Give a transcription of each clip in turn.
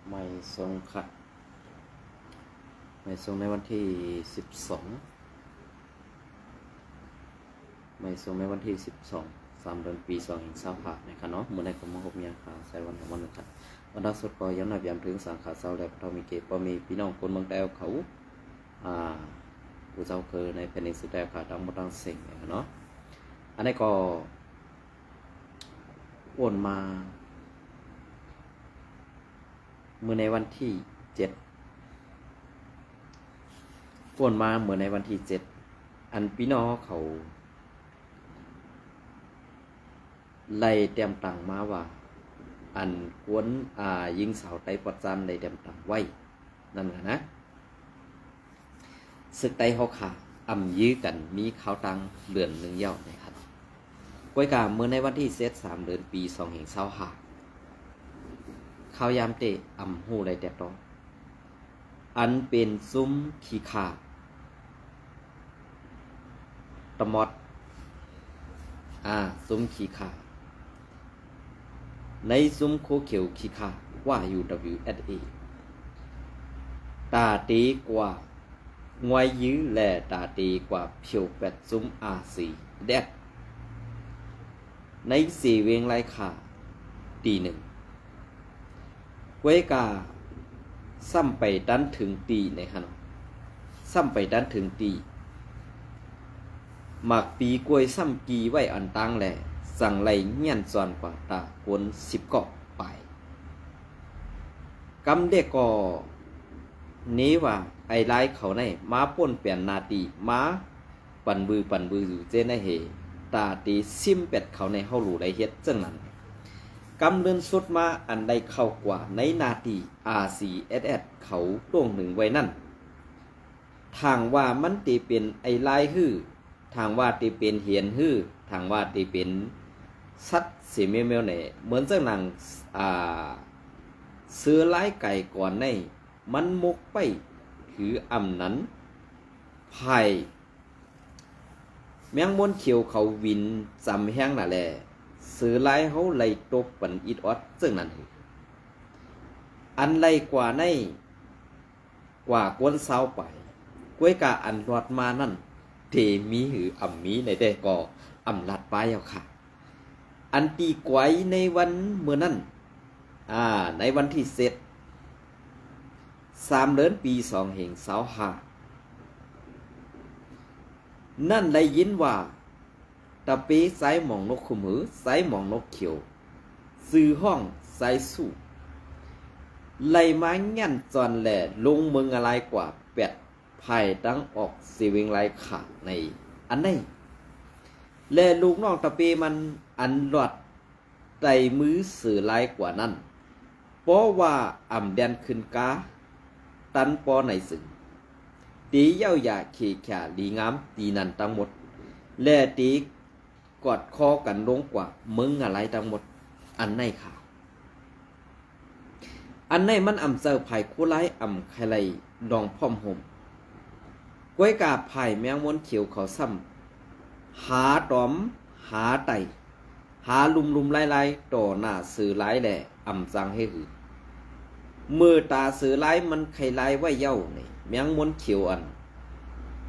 ไม่ทรงค่ะไม่ทรงในวันที่12ไม่ทรงในวันที่12 3เดือนปี2025นะครับเนาะเมื่อในกรมหกเมียขาใส่วันของวันนึงครับวันดักสุดก็ย้ำหนักย้ำถึงสังขารเสาแหลกเรามีเกปมีพี่น้องคนเมืองแดวเขาผู้เจ้าคือในแผ่นดินสุดแดวขาดังมาดังเสียงนะครับเนาะอันนี้ก็วนมาเมื่อในวันที่7วนมาเมื่อในวันที่7อันพี่น้องเขาไล่เตรียมตังมาว่าอันกวนยิงสาวไต้ปอดจันไล่เตรียมตังไว้นั่นแหละนะศึกไต้เขาขายื้อกันมีข่าวตังเดือนหนึ่งเย้านะครับก้อยกาเมื่อในวันที่3เดือนปี2025ข่าวยามเตะหูไล่แต่ตออันเป็นซุ้มขี้ขาตะมอดซุ้มขี้ขาในซุ้มโคเขียวขี้ขาว่า UWSA ตาตีกว่างวยยื้อแลตาตีกว่าเพียวแปดซุ้มRCแดดในสี่เวงไรขาตีหนึ่งเวกาซ้ำไปดันถึงตีในฮะซ้ำไปดันถึงตีหมักปีกวยซ้ำกีไว้อันตังแหล่สั่งไหลเงี้ยนส่วนกว่าตากวน10เกาะไปกำเด็กก็นี้ว่าไอ้ไล่เขาในมาป่นเปลี่ยนนาตีมาปั่นบืออยู่เจนเหตาตีซิมเป็ดเขาในเฮาหลูได้เฮ็ดจังนั้นกำเดินสุดมาอันใดเข้ากว่าในนาตี RCSS เขาตรงหนึ่งไว้นั่นทางว่ามันตีเป็นไอ้ไล่ฮื้อทางว่าตีเป็นเหียนฮื้อทางว่าตีเป็นสัตว์สีเมียวเนี่ยเหมือนจังหนังเสือไล่ไก่ก่อนในมันมุกไปถือนั้นไผ่แมงม้วนเขียวเขาวินจำแห้งน่ะแหละเสือไล่เขาไล่ตบปันอิดออดซึ่งนั้นอันไล่กว่าในกว่ากวนเศร้าไปกล้วยกาอันรอดมานั่นเทมีหือมีในแต่ก็ลัดไปเอาค่ะอันตีกวยในวันเมื่อนั้นในวันที่3เดือนปี2025นั่นได้ยินว่าตะเปไซหมองนกขุมหือไซหมองนกเขียวซื้อห้องไซสู้ไล่มางั้นจอนแหล่ลงเมืองอะไรกว่าเป็ดไผ่ตั้งออกสีเวงไรขาในอันนี้แลลูกน้องตะเปมันอันหลอดไตมือสื่อลายกว่านั้นเพราะว่าแดนขึ้นกาตันปอในสึงตีเย้าหยาเขแข่ดีงามตีนันทั้งหมดแลตีกอดคอกันลงกว่ามึงอะไรทั้งหมดอันไหนค่ะอันไหนมันเซอร์ไผ่คู่ไล่ใครไรดองพร้อมห่มกล้วยกาไผ่แมงม้วนเขียวเขาซ้ำหาตอมหาไตหาลุมไล่ต่อหน้าสื่อไล่แหล่จังให้หือมือตาสื่อไล่มันไข่ไล่ไว้เย้าเนี่ยแมงม้วนเขียวอัน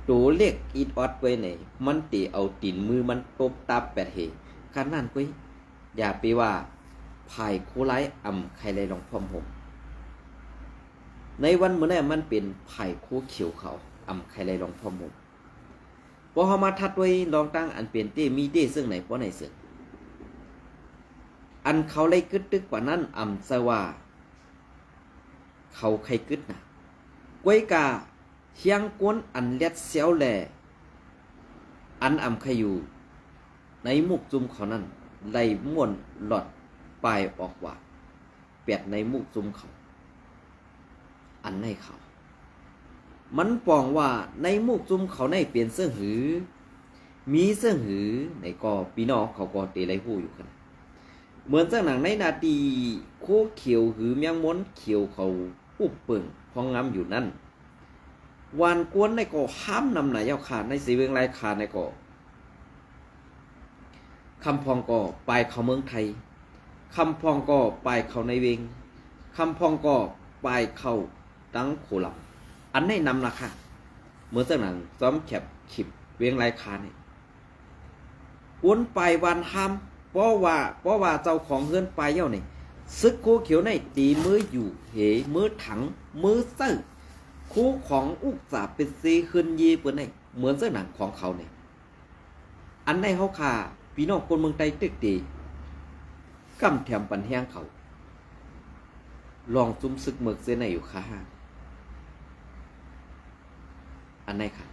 ตัวเล็กอีดอดไว้เนี่ยมันตีเอาตีนมือมันตบตาแปดเหขนาดกล้วยอย่าไปว่าไผ่คู่ไล่ไข่ไล่ลองพร้อมผมในวันเมื่อนั้นมันเป็นไผ่คู่เขียวเขาไข่ไล่ลองพร้อมผมพอเขามาทัดไว้ลองตั้งอันเป็นเต้มีเต้ซึ่งไหนเพราะไหนซึ่งอันเขาไล่กึดตึกกว่านั้นสว่าเขาใครกึดนะกวยกาเชียงกวนอันเล็ดเสียวแหล่อันใครอยู่ในมุกจุมเขานั้นไล่ม่วนหลอดปลายออกว่าเปียดในมุกจุมเขาอันในเขามันปองว่าในมุกจุมเขาในเปลี่ยนเสื้อหือมีเสื้อหือในก็พี่น้องเขาก็เตะไรหู้อยู่กันเหมือนจากหนังในนาตีโคเขียวหือเมียงม้วนเขียวเขาปุ๊บเปิ่งพองงามอยู่นั่นวานกวนในก็ห้ามนำไหนเอาขาดในสีเวงไรขาดในก็คำพองก็ไปเขาเมืองไทยคำพองก็ไปเขาในเวงคำพองก็ ปลายเข้าตั้งโคหลับอันในนำราคาเมื่อสักนั้นซ้อมแคบขิบเวียงไรคาเนี่ยวนไปวันห้ามเพราะว่าเจ้าของเฮือนไปเย่านี่ซึกคู่เขียวในตีมืออยู่เหมือถังมือเสื้อคู่ของอุกษาเป็นซีขึ้นยีเปิ้นในเหมือนเสื้อหนังของเขาเนี่ยอันในเฮาคาพี่น้องคนเมืองไทยตึกตีกำแถมปันแห้งเขาลองซุ่มซึกเมือกเส้นไหนอยู่ค่ะอันไหนค่ะ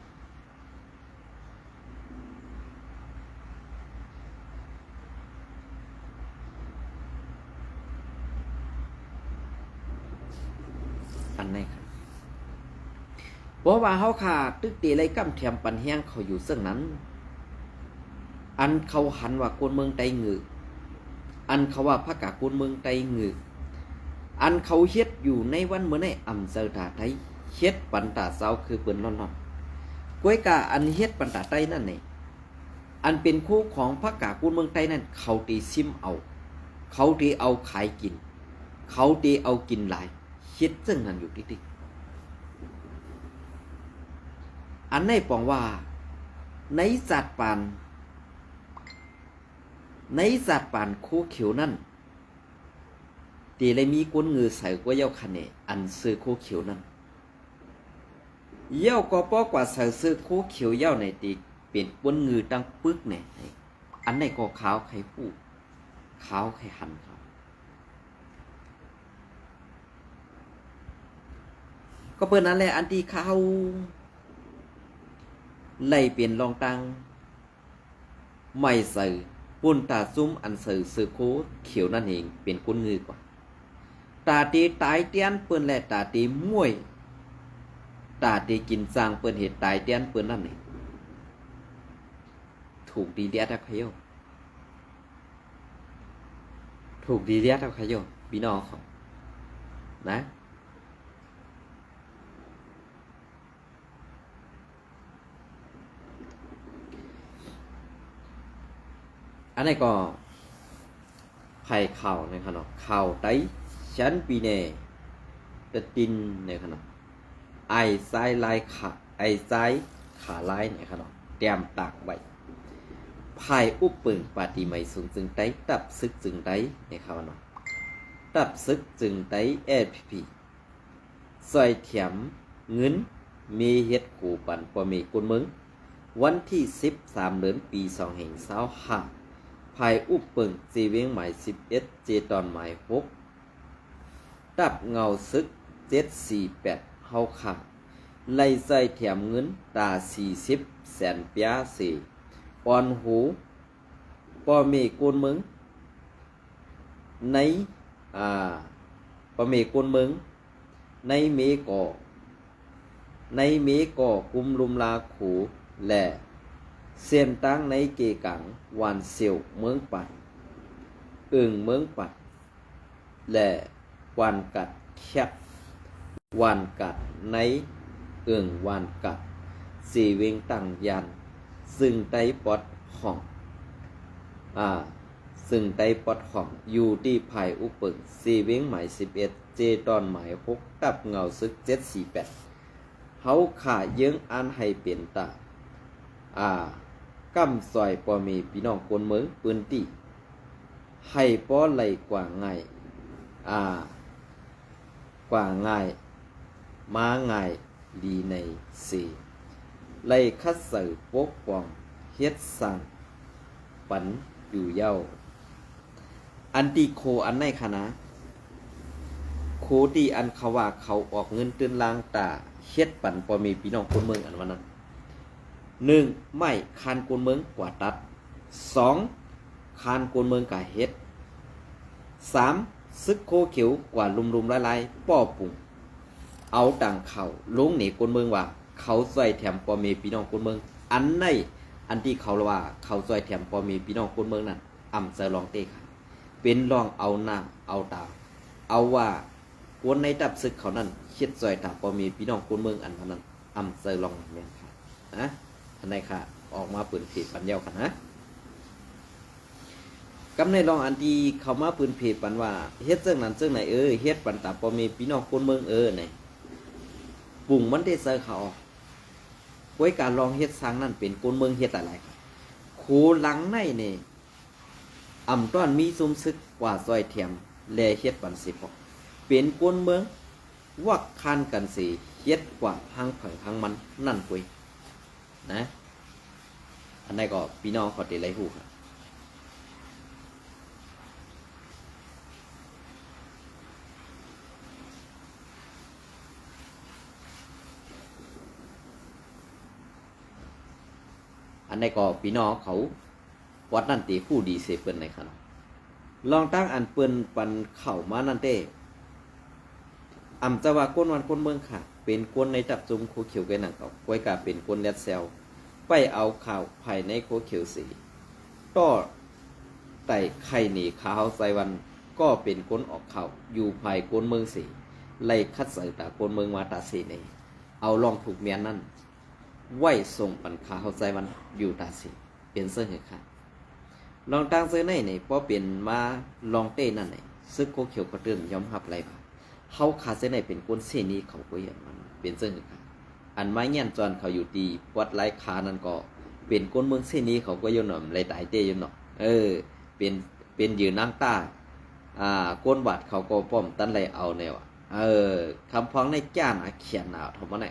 อันไหนค่ะเพราะว่าเฮาค่ะตึกตีไรกำแถมปันแห้งเขาอยู่ซึ่งนั้นอันเขาหันว่าคนเมืองไทยงืออันเขาว่าพระกาคนเมืองไทยงืออันเขาเฮ็ดอยู่ในวันเมื่อในอำเภอตาไทยเฮ็ดปันตาเซาคือเปิ้นนอนๆก้วยกาอันเฮ็ดปันตาไทยนั่นนี่อันเป็นคู่ของพระกาคนเมืองไทยนั่นเขาตีซิมเอาเขาตีเอาขายกินเขาตีเอากินหลายเฮ็ดซึ่งนั้นอยู่ติ๊กๆอันในปองว่าในสัตว์ปานคู่เขียวนั่นตีเลยมีก้นเงือใส่กว่าเย้าคันเนอันซื้อคู่เขียวนั่นเย้าก็ป้อกว่าใส่ซื้อคู่เขียวเย้าในตีเป็นก้นเงือตั้งปึกเนี่ยอันในก็ขาวไข่ผู้ขาวไข่หันเขาก็เปิ้นนั่นแหละอันที่เขาไล่เปลี่ยนรองตังไม่ใส่ปุ่นตาซุ้มอันซื้อคู่เขียวนั่นเองเป็นก้นเงือกว่าตาตีตายเตียนเปิ้นและตาตีมวยตาตีกินสร้างเปิ้นเหตุตายเตียนเปิ้นนั่นนี่ถูกดีเดียดขยโยถูกดีเดียดขยโยพี่น้องเขานะอันนี้ก็ไผ่เข่าในขนมเข่าไตชั้นปีเน่จะตินในขนมไอไซลายขาไอไซขาลายในขนมเตรียมตากไว้ไผ่อุปปึงปฏิไม่สูงจึงไตตับซึกจึงไตในขนมตับซึกจึงไตเอพีซอยเถียมเงินมีเฮ็ดขู่ปันปอมีกุนมึงวันที่13เดือนปี2525ภายอุปเปิงจีเวียงหมาย11เจตอนหมาย6ตับเงาซึก748เฮาขาไล่ใส่แถมเงินตา40แสนเปีย4ปอนหูปอเมกุนมึงในปอเมกุนมึงในเมก่อกุมลุมลาขูและเส้นตั้งในเกกังวานเซียวเมืองปัดเมืองปัดและวานกัดแคบวานกัดในวานกัดสีเวงตั้งยันซึ่งไตปอดห้องซึ่งไตปอดห้องอยู่ที่ภายอุปเปิงสีเวงหมาย11เจตอนหมาย6ตับเงาซึก748เฮาขาเยื้องอันให้เปลี่ยนตากำซอยปอมีพี่น้องคนเมืองปืนตีให้ป้อไหลกว่าง่ายมาง่ายดีในสีไหลคัดใส่ปกป้องเฮ็ดสั่งปันอยู่เย้าอันตีโคอันในคณะโคตีอันเขาว่าเขาออกเงินตื่นลางตาเฮ็ดปันปอมีพี่น้องคนเมืองอันวันนั้น1ไม่คานกวนเมืองกว่าตัด2คานกวนเมืองกว่าเฮ็ด3ซึกโคเขียวกว่าลุมๆลายๆป้อปุ่งเอาต่างเขาลงหนีกวนเมืองว่าเขาซอยแถมปอมีพี่น้องกวนเมืองอันในอันที่เขาว่าเขาซอยแถมปอมีพี่น้องกวนเมืองนั้นอำเภอลองเตะค่ะเป็นลองเอาหน้าเอาตาเอาว่ากวนในตับซึกเขานั้นคิดซอยถามปอมีพี่น้องกวนเมืองอันนั้นอำเภอลองแม่นค่ะนะอันไหนค่ะออกมาเปิดเพจปัญญาค่ะนะก กำในรองอันที่เขามาปืนเพจปันว่าเฮ็ดจังนั้นจังไหนเฮ็ดปันตาบ่มีพี่น้องคนเมืองนี่ปุ่งมันได้เซอเขาไว้การลองเฮ็ดสร้างนั่นเป็นคนเมืองเฮ็ดอะไรครับโคหลังในนี่อำต้อนมีซุมซึกกว่าซอยเทียมแลเฮ็ดปันสิพอเป็นคนเมืองวักคันกันสิเฮ็ดกว่าพังเผิงพังมันนั่นปุ้ยนะอันนี้ก็พี่น้องเขาได้ไล่ฮู้ครับอันนี้ก็พี่น้องเขาวัดนั่นตีผู้ดีเสเปิ้นในครับลองตั้งอันเปิ้นปันเข้ามานั่นเต้อำจะว่าก้นวันก้นเมืองค่ะเป็นก้นในจับจุมโคเขียวกันหนังเขาไว้กาเป็นก้นแรดเซลไปเอาข่าวภายในโคเขียวสีก็ไต่ไข่หนีขาวใส่วันก็เป็นก้นออกข่าวอยู่ภายก้นเมืองสีไล่คัดใส่ตาก้นเมืองมาตาสีในเอาลองถูกเมียนนั่นไหวส่งปันขาวใส่วันอยู่ตาสีเป็นเสื้อเหตุค่ะลองตั้งเสื้อในเพราะเป็นมาลองเต้นั่นไหนซึกโคเขียวก็เริ่มยอมรับไรบ้างเขาขาดเส้นไหนเป็นก้นเส้นนี้เขาก็อย่างมันเป็นเส้นค่ะอันไม้เงี้ยนจอนเขาอยู่ดีวัดไร้ขานั่นก็เป็นก้นเมืองเส้นนี้เขาก็ยนหน่อมไรตายเต้ยนหน่อเป็นยืนนั่งตาก้นบาดเขาก็ป้อมตั้นไรเอาแนวคำพ้องในจ้านเขียนหนาวทำมาไหน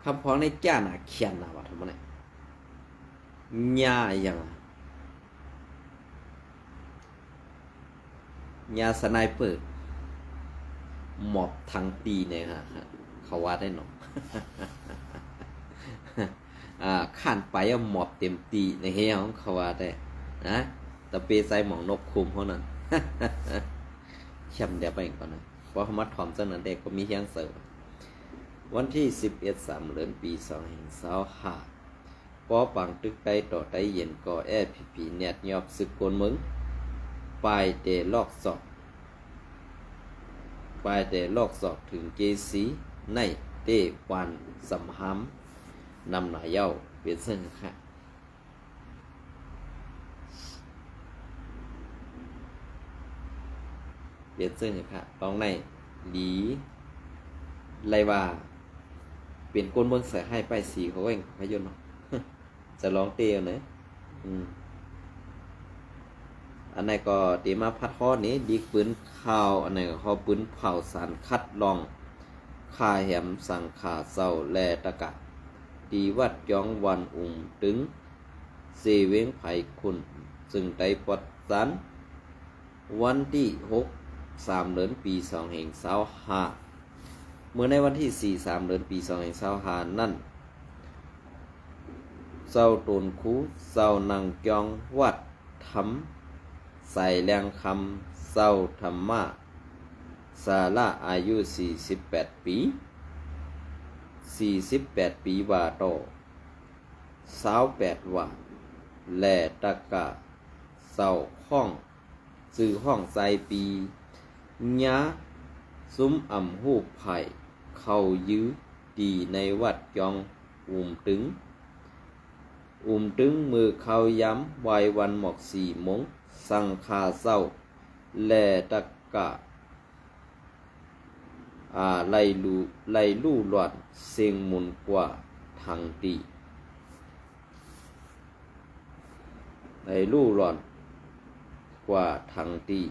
คำพ้องในจ้านเขียนหนาวทำมาไหนญาอย่างญาสไนเปอร์หมอบทั้งปีเนี่ยฮะเขาว่าได้หนอข้านไปหมอบเต็มตีในเฮียของเขาว่าได้นะแต่เปใส่หมองนกคุมเขานั้นเข้มเดี๋ยวไปก่อนนะเพราะเขามาถ่อมเจ้านั้นเด็กก็มีเฮียงเสิร์ฟวันที่11 เดือนปี2525ปอปังตึกไตต่อไตเย็นก่อแอผีเนียดยอบสึกโกนมึงปลายเตลอกศอกถึงเกสีในเตวันสำหำนำหนาเย้าเปลี่ยนเส้นค่ะเปลี่ยนเส้นค่ะตองในหลีไรว่าเปลี่ยนก้นเมืองใส่ให้ไปสีเขาเองพยนต์จะร้องเตียวเนอะอันไหนก็ตีมาพัดข้อนี้ดีปืนข่าวอันไหนก็ข้อปืนเผาสารคัดลองข่าแหมสั่งข่าเศร้าแลตะกะตีวัดย้องวันตึงเสเวงไผ่คุณซึ่งไตปดสันวันที่3 เดือนปี2525เมื่อในวันที่3 เดือนปี2525นั่นเศร้าตนคูเศร้านังจองวัดทำใส่แรงคำเศร้าธรรมะสาระอายุ48 ปีว่าโต28ว่าแลตะกะเศร้าห้องซื้อห้องใส่ปีญาซุ้มอ่ำหูไผ่เข้ายื้อดีในวัดยองตึงมือเขาย้ำวัยวันหมอก4 โมงสั่งคาเศร้าแลตะกะไล่ลู่หลอดเสียงมุนกว่าทางตีไล่ลู่หลอดกว่าทางตี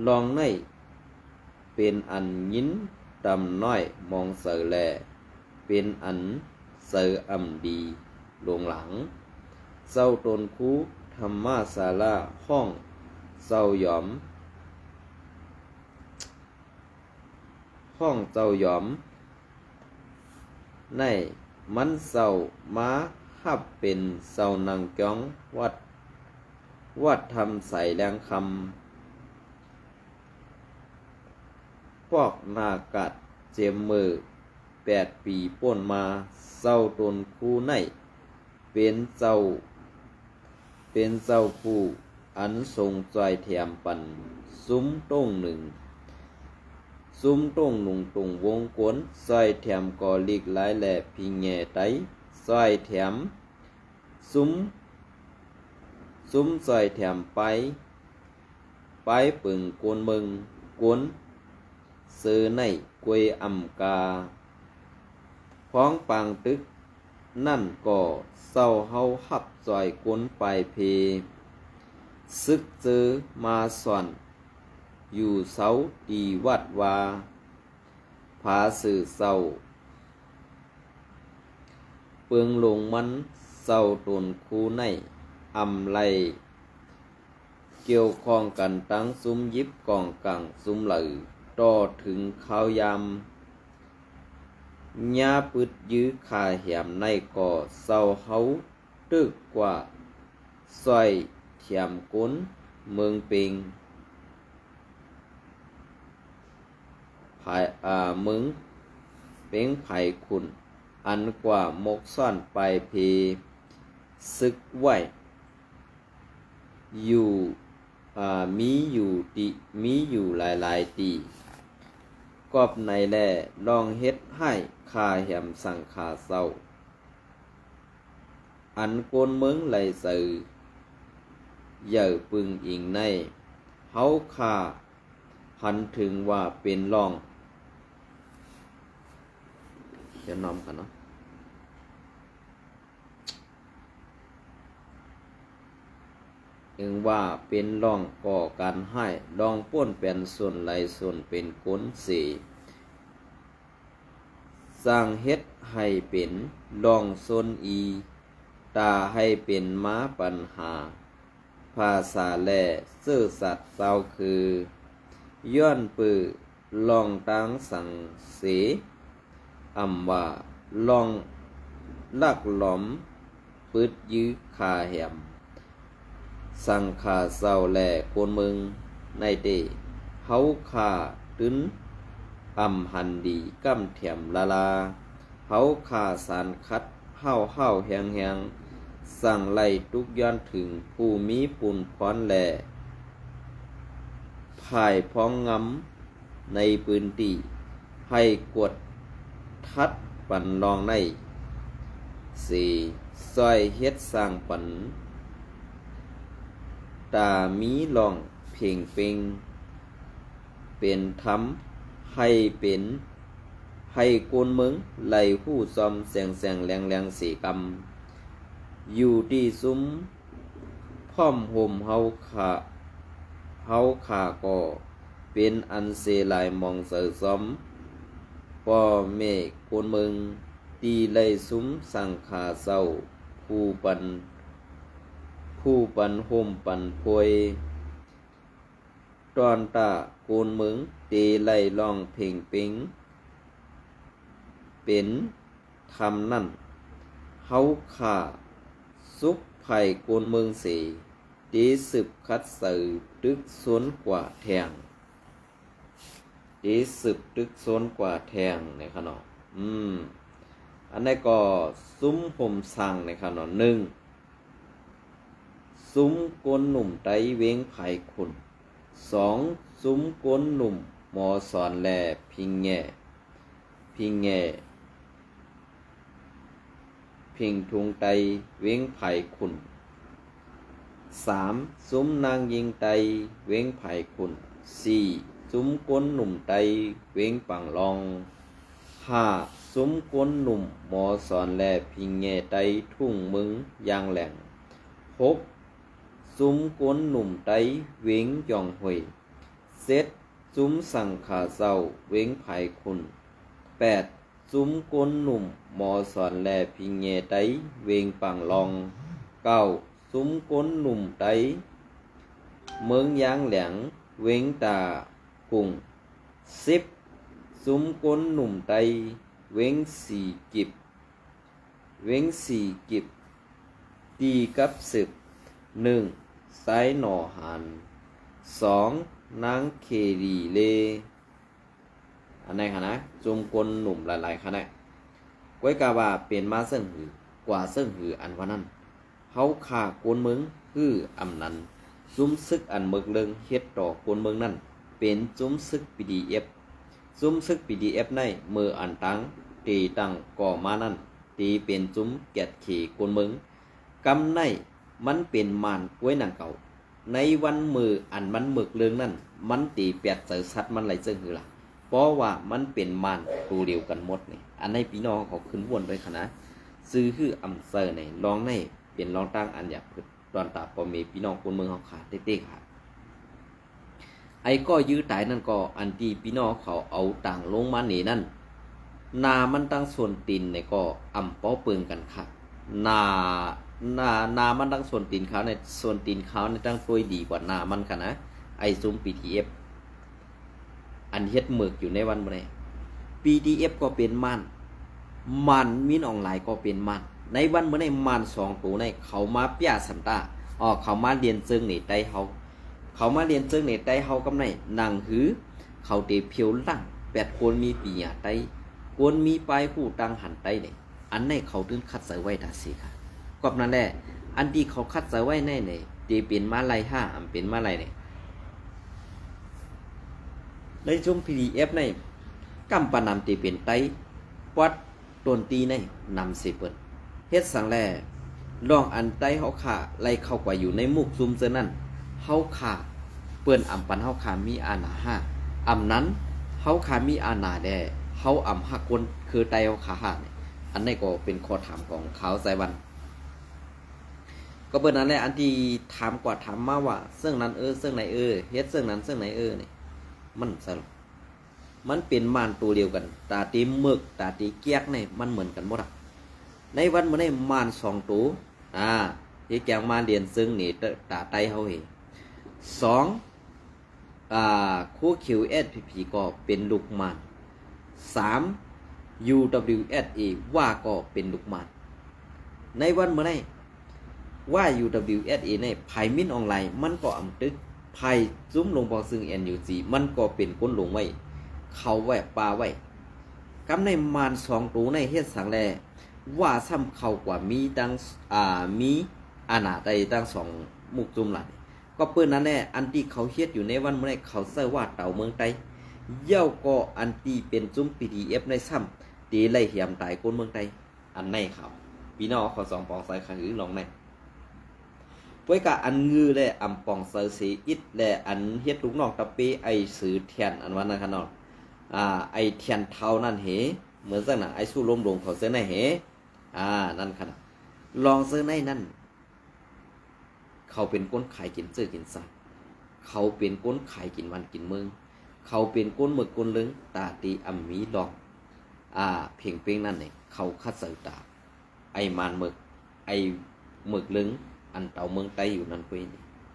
ลองในเป็นอันยินดำน้อยมองเสือแลเป็นอันเสืออ่ำดีลงหลังเศร้าตนคูธรรมะศาลาห้องเศร้าหยอมห้องเจ้าหยอมในมันเศร้าม้าฮับเป็นเศร้านังจ้องวัดทำใส่แรงคำปอกนากัดเจียมมือ8 ปีป่นมาเศร้าตนคู่ในเป็นเจ้าผู้อันทรงใจแถมปันซุ้มต้งหนึ่ง ซุ้มตรงหนุ่งตุงวงกวนซอยแถมก่อลีกหลายแหล่พิงแง่ไตซอยแถมซุ้มซอยแถมไปปึงกวนมึงกวนซื้อในกวยอำกาพ้องปางตึกนั่นก่อเศร้าเฮาหับซอยกวนไปเพซึกเจอมาส่อนอยู่เสาตีวัดวาผาสื่อเศร้าเปืองลงมันเศร้าตนคูในอำไลเกี่ยวข้องกันตั้งซุ้มยิบกองกังซุ้มเหลือต่อถึงข้าวยำญาปึดยื้อขาแหมในก่อเศร้าเฮาตึกกว่าซอยเถียมก้นเมืองปิงมึงเป็งไผ่ขุนอันกว่าหมกซ่อนไปเพซึกไว้อยู่มีอยู่หลายตีกอบในแลลองเฮ็ดให้คาแหมสั่งขาเศร้าอันโกนเมืองไหลสื่อเหย่อปึงอิงในเฮาคาหันถึงว่าเป็นลองจะนอมกันเนาะเองว่าเป็นลองก่อการให้ลองป้นเป็นส่วนไหลส่วนเป็นก้นสีสร้างเฮ็ดให้เป็นลองซนอีตาให้เป็นม้าปัญหาภาษาแลซื่อสัตย์เศร้าคือย้อนปือลองตังสังเสอำว่าลองลักหลอมปึดยื้อขาแหมสั่งขาเศร้าแหล่โกนมึงในเดเฮาขาตึนอำหันดีกำแถมลาเฮาขาสารคัดเฮาแหงสั่งไล่ทุกย้อนถึงผู้มีปุนพรแหล่ภายพ้องงำในปืนตีให้กดทัดปันลองในสี่ซอยเฮ็ดสร้างปันตามีลองเพ่งเป็งเป็นธรรมให้เป็นให้โกนเมืองไหลหู้ซอมแสงแรงสีกำอยู่ที่ซุ้มพ่อมห่มเฮาขาก่อเป็นอันเสลายมองเสือซ้อมป่อเมฆโกนเมืองตีไลซุ้มสั่งขาเศร้าผู้ปันห่มปันพวยตอนตาโกนเมืองเตไลลองเพ่งเป็งเป็นทำนั่นเฮาขาซุกไผ่โกนเมืองเสตีสืบคัดสื่อตึกสวนกว่าแทงตีสืบตึกสวนกว่าแทงในขนมอันนี้ก็ซุ้มผมสั่งในขนมหนึ่งซุ้มก้นหนุ่มไตเว้งไผ่ขุนสองซุ้มก้นหนุ่มหมอสอนแลพิงแง่พิงทุงไตเว้งไผ่ขุนสามซุ้มนางยิงไตเว้งไผ่ขุนสี่ซุ้มก้นหนุ่มไตเว้งปังลองห้าซุ้มก้นหนุ่มหมอสอนแลพิงแง่ไตทุ่งมึงยางแหลงหกซุ้มก้นหนุ่มไตเว้งยองหวยเซตซุ้มสั่งขาเศร้าเว้งไผ่คุณแปดซุ้มก้นหนุ่มหมอสอนแลพิงแง่ไตเว้งปังลองเก้าซุ้มก้นหนุ่มไตเมืองยางแหลงเว้งตากุงสิบซุ้มก้นหนุ่มไตเว้งสี่กิบตีกับสิบหนึ่งไซหน่อหันสองนางเครีเลอันไหนคะนะจุมกลหนุ่มหลายๆคะนะก้อยกาว่าเปลี่ยนมาเสิ่งหือกว่าเสิ่งหืออันว่านั้นเฮาฆ่าโกนเมืองคืออำนั้นจุมซึกอันเมืองเลิงเฮ็ดต่อโกนเมืองนั้นเป็นจุมซึก PDF ซุ้มซึก PDF ในมืออันตังตีตังก่อมานั่นตีเป็นซุ้มแกดขี่กวนมึงกำในมันเป็นมานกล้วยนางเก่าในวันมืออันมันหมึกเรื่องนั่นมันตีแปดเสือสัตว์มันไหลเจิงหือล่ะเพราะว่ามันเป็นมานตัวเดียวกันหมดนี่อันในพี่น้องเขาขึ้นวนไปขนาดซื้อคืออำเซอร์ในลองในเป็นลองตั้งอันอยากพึ่ตอนตาพอมีพี่น้องคนเมืองเขาขาดเต้ๆขาดไอ้ก็ยื้อตายนั่นก็อันที่พี่น้องเขาเอาต่างลงมาหนีนั่นนามันตั้งส่วนตีนในก็อำป้อเปิงกันค่ะนามันตั้งส่วนตีนเขาในส่วนตีนเขาในตั้งตัวดีกว่านามันค่ะนะไอซุ้ม PDF อันเฮ็ดหมึกอยู่ในวันบ่ได้ PDF ก็เป็นมันมีนออนไลน์ก็เป็นมันในวันเมื่อในมัน2ตัวในเขามาเปียสันตาเขามาเรียนเจิงนี่ใต้เขามาเรียนเจิงนี่ใต้เฮากำในหนังหือเขาเตเพียวลัง8คนมีปีหยาใต้คนมีปลายหูตังหันใต้นี่อันในเขาถึงคัดใส่ไว้ดาสิค่ะก็นั่นแหละอันที่เขาคัดใส่ไว้ในนี่เตเป็นมาลาย5อันเป็นมาลายนี่ในช่วง PDF ในกำปานำเตเป็นไต้ปัดต้นตีในนำสิเปิดเฮ็ดสังแลลองอันใต้เฮาขาไล่เข้ากว่าอยู่ในมุกซุมเซนั่นเฮาขาเปิ้นอำปันเฮาขามีอาณา5อำนั้นเฮาขามีอาณาแดเฮาอำฮักคนคือไต้เฮาขา5เนี่ยอันนี้ก็เป็นข้อถามของเขาไสวันก็เปิ้นนั่นแหละอันที่ถามกว่าถามมาว่าเรื่องนั้นเรื่องไหนเฮ็ดเรื่องนั้นเรื่องไหนนี่มันสรุปมันเป็นมานตัวเดียวกันตาตีหมึกตาตีเกียกนี่มันเหมือนกันหมดในวันมื้อนี้มาน2ตัวที่แกงมาเรียนซึ่งนี่ตาไตเฮาเห็น2คู่ QSPP ก็เป็นลูกมาน3 UWSA ว่าก็เป็นลูกมานในวันมื้อนี้ว่า UWSA ในไผมินออนไลน์มันก็อำตึกไผซุ้มลงบ่ซึ่ง NUG มันก็เป็นคนลงไว้เขาไว้ปลาไว้กำในมาน2ตัวในเฮ็ดสังแลว่าซ้ำเข้ากว่ามีตั้งมีอาณาใดตั้ง2มุกจุมหลัดก็เปิ้นนั่นแหละอันที่เขาเฮ็ดอยู่ในวันมื้อนี้เขาเชื่อว่าเต่าเมืองไตเย้าก็อันที่เป็นจุม PDF ในซ้ำตีไล่เหียมตายคนเมืองไตอันในครับพี่น้องเขา2ปองใส่ขาหือลองในป่วยกะอันงือและอำปองเซอร์สีอิดและอันเฮ็ดลูกน้องตะเปไอสือเทียนอันวันนั้นค่ะน้องไอเทียนเท่านั่นเหเหมือนจังน่ะไอสู้ลมลงเขาเสื้อในเหนั่นค่ะลองเสื้อในนั่นเขาเป็นก้นขายกินเสื้อกินสัตว์เขาเป็นก้นขายกินวันกินมึงเขาเป็นก้นหมึกก้นลึงตาตีอัมมีดอกเพ่งเป้งนั่นเนี่ยเขาคัดใส่ตาไอมานหมึกไอหมึกลึงอันเต่าเมืองไตอยู่นั่นเว้ย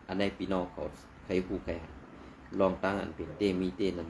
อันในพี่น้องเขาใครผู้ใครลองตั้งอันเป็นเตมีเตนั่น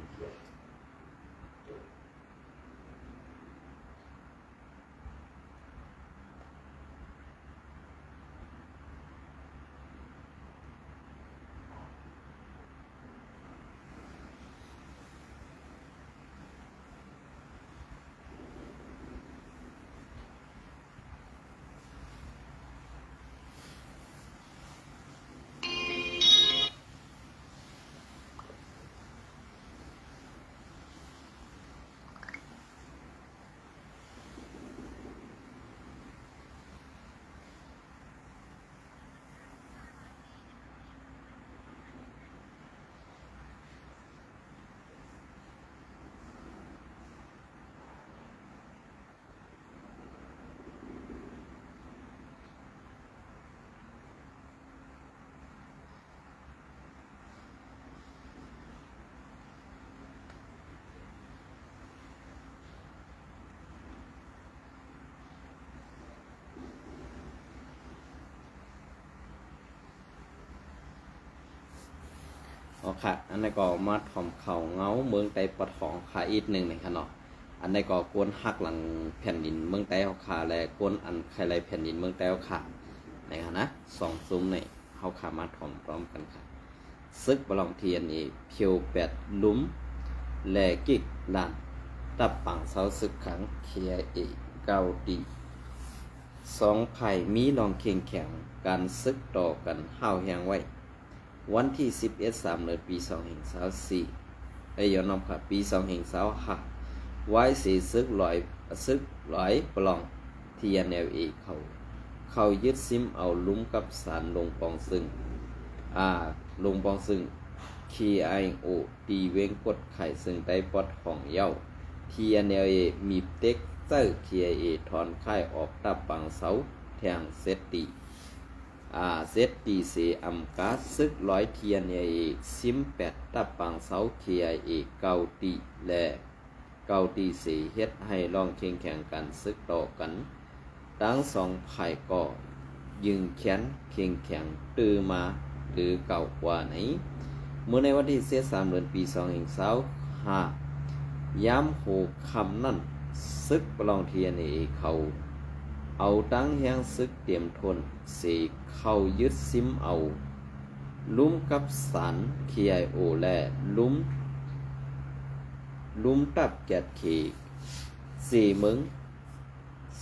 ค่ะอันนี้ก็มาถ่อมเข่าเงาเมืองไตปะทองขาอีกหนึ่งค่ะเนาะอันนี้ก็กวนหักหลังแผ่นดินเมืองไตเขาขาและกวนอันใครไรแผ่นดินเมืองไตเขาขานะคะนะ2ซุ้มในเขาขามาถ่อมพร้อมกันค่ะซึกบอลองเทียนนี่เพียว8ลุ้มแลกิกลานตับปังเสาซึกขังเคียเอเกาดี2ไผ่มีลองเข่งแข็งการซึกต่อกันห้าวแหงไว้วันที่11/3 ปี 2024 ไอยอนอมค่ะปี2025ไว้สีซึกลอยปล่อง TNLA เขายึดซิมเอาลุ้มกับสารลงปองซึ่งลงปองซึ่ง KIO ตีเว้งกดไข่ซึ่งได้ปอดของเย้า TNLA มีเต็กเตอร์ KIA ถอนค่ายออกตับปังเสาแทงเซตตีเซตตีเสอำกาซึกร้อย TNLA ซิม8ตับปังเสา KIA เกาตีและเกาตีเสเฮ็ดให้ลองเคียงแข่งกันซึกต่อกันทั้งสองฝ่ายก็ยึงแขนเคียงแข่งตื้อมาหรือเก่ากว่าไหนเมื่อในวันที่3เดือนปี2025ย้ำโหคำนั่นซึกประลองเทียนเอเขาเอาตั้งแหงซึกเตรียมทนเสเข้ายึดซิมเอาลุ้มกับสาร KIO และลุ้มตับแกดเค4มึง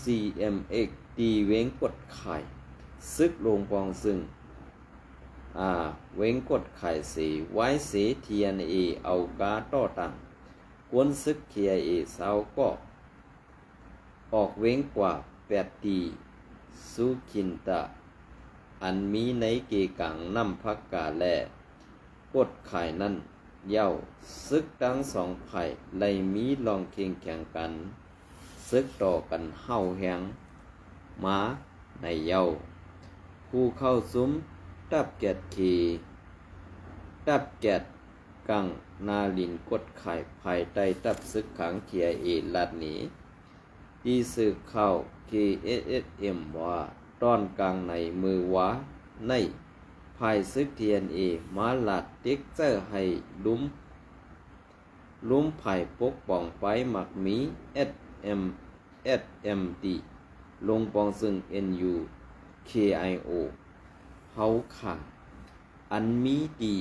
CMX ตีเว้งกดไข่ซึกลงปองซึ่งเว้งกดไข่สีไว้เส TNA เอากาต่อตังกวนซึก KIA เศร้าก็ออกเว้งกว่า8ตีสุขินตะอันมีในเกกังน้ำพักกาแลกดไข่นั่นเย้าซึกทั้งสองไผ่ไลมีลองเคียงแข่งกันซึกต่อกันเห่าแหงม้าในเย้าผู้เข้าซุ้มตับแกดกังนาลินกดไข่ภายใต้ตับซึกขัง KIA ลัดหนีที่สืบเข้า KSSM ว่าต้อนกลางในมือวะในภายซึก TNA มาหลัดติ๊กเจอร์ให้ลุ้มไผ่ปกป้องไปหมักมี SMD ลงปองซึ่ง NU KIO เฮาขาอันมีดี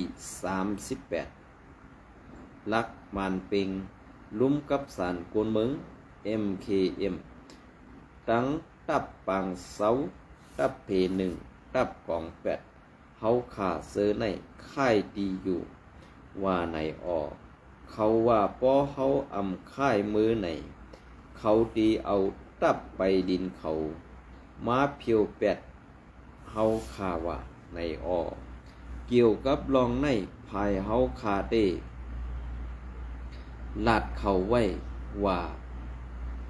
38ลักมานเปิงลุ้มกับสารกวนเมือง MKM ตั้งตับปังเสาตับเพ1ตับกอง8เฮาขาเซอในค่ายดีอยู่ว่าในเขาว่าป้อเฮาค่ายมือไหนเขาตีเอาตับไปดินเขามาเพียวเฮาขาว่าในเกี่ยวกับลองในภายเฮาคาเต้ลาดเขาไว้ว่า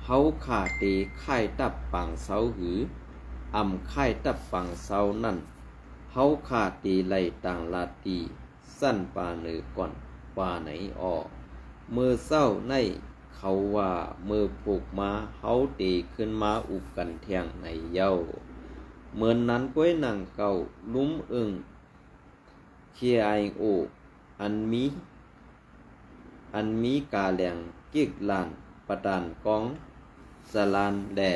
เฮาขาเตค่ายตับปังเสาหือค่ายตับปังเสานั่นเฮาขาเตไล่ต่างลาตีสั้นปาเนือก่อนปาไหนมือเศร้าในเขาว่ามือปลูกมาเฮาเตขึ้นมาอุกกันแทงในเย้าเหมือนนั้นก้วยหนังเก่าลุ้มKIO อันมีกาแหลงกิกลานประดานกองสลานแด่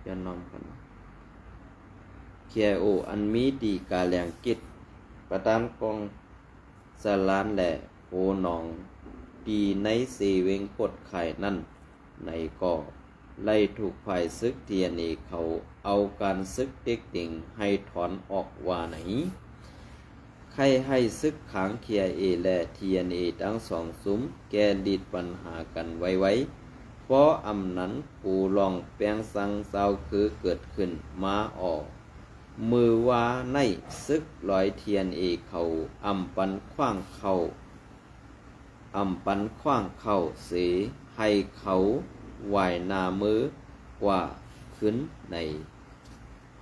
ยันนอมกัน KIO อันมีดีกาแหลงกิกประดานกองสลานแหล่โหนองดีในเซเวงกดไข่นั่นในก่อไล่ถูกภายซึกเทียนเขาเอาการซึกเต็กติ่งให้ถอนออกว่าไหนใครให้ซึกขัง KIA และ TNA ทั้งสองซุ้มแกลีดปัญหากันไว้เพราะนั้นผู้ลองแปลงสังเศร้าคือเกิดขึ้นมามือว่าในซึกร้อย TNA เขาปันขว้างเข้าเสให้เขาไหวหน้ามือกว่าขึ้นใน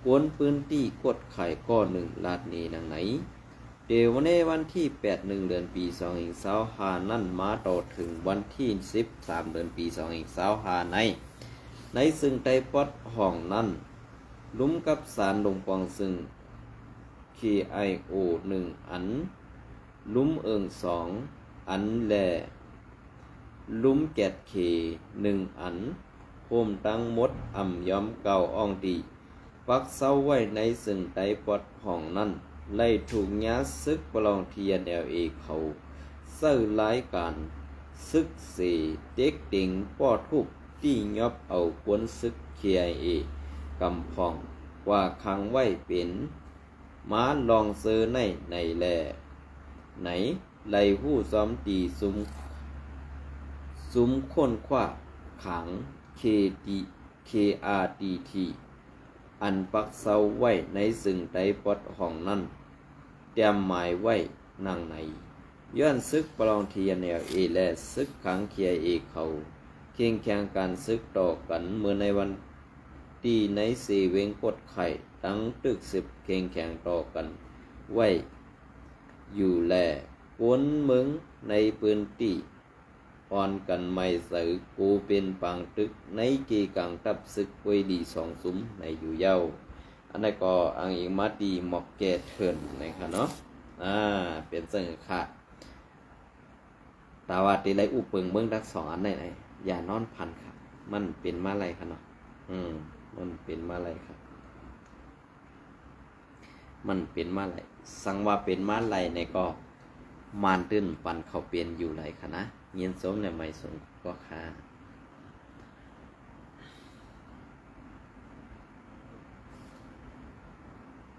กวนปืนตี้กดไข่ก้อ1ลาดนี้ดังไหนเดี๋ยวในวันที่8 เดือนปี2025นั่นมาต่อถึงวันที่13เดือนปี2025ในซึ่งไต้ปอดห้องนั้นลุ้มกับสารลงปองซึ่ง KIO 1อันลุ้ม2อันแลลุ้มแกดเค1อันโฮมตั้งมดย้อมเก่าอ่องตีปักเศร้าไว้ในซึ่งไต้ปอดห้องนั้นไล่ถูกยาซึกประลอง TNLA เขาเสื้อรายการซึกเสเต็กติงป้อทุบที่ยอบเอากวนซึก KIA กำพองว่าคังไว้เป็นม้าลองเซอในในแลไหนไหลหู้ซ้อมตีซุ้มค้นคว้าขัง KRDT อันปักเซาไว้ในซึ่งใดปอดห้องนั้นเตรียมหมายไว้นั่งในย้อนซึกปลอง TNLA และซึกขัง KIA เขาเคียงแข่งการซึกต่อกันเมื่อในวันที่ในเสเวงกดไข่ตั้งตึกสิบเคียงแข่งต่อกันไว้อยู่แลวนเมืองในพื้นที่อ่อนกันไม่สือกูเป็นปังตึกในกีกังทับซึกไว้ดีสองซุ้มในอยู่เย้าอันนั้นก็อังอิงมาดีหมอกแกเถินนะครับเนาะเป็นเสิ่งค่ะแต่ว่าตีไรอุปเปิงเมืองทั้งสองอันไหนอย่านอนพันครับมันเป็นมาอะไรครับเนาะมันเป็นมาอะไรครับมันเป็นมาอะไรสังว่าเป็นมาอะไรในก็มานตื้นปันเขาเปลี่ยนอยู่ไรคะนะเงียนสมในไม่สมก็ค่ะ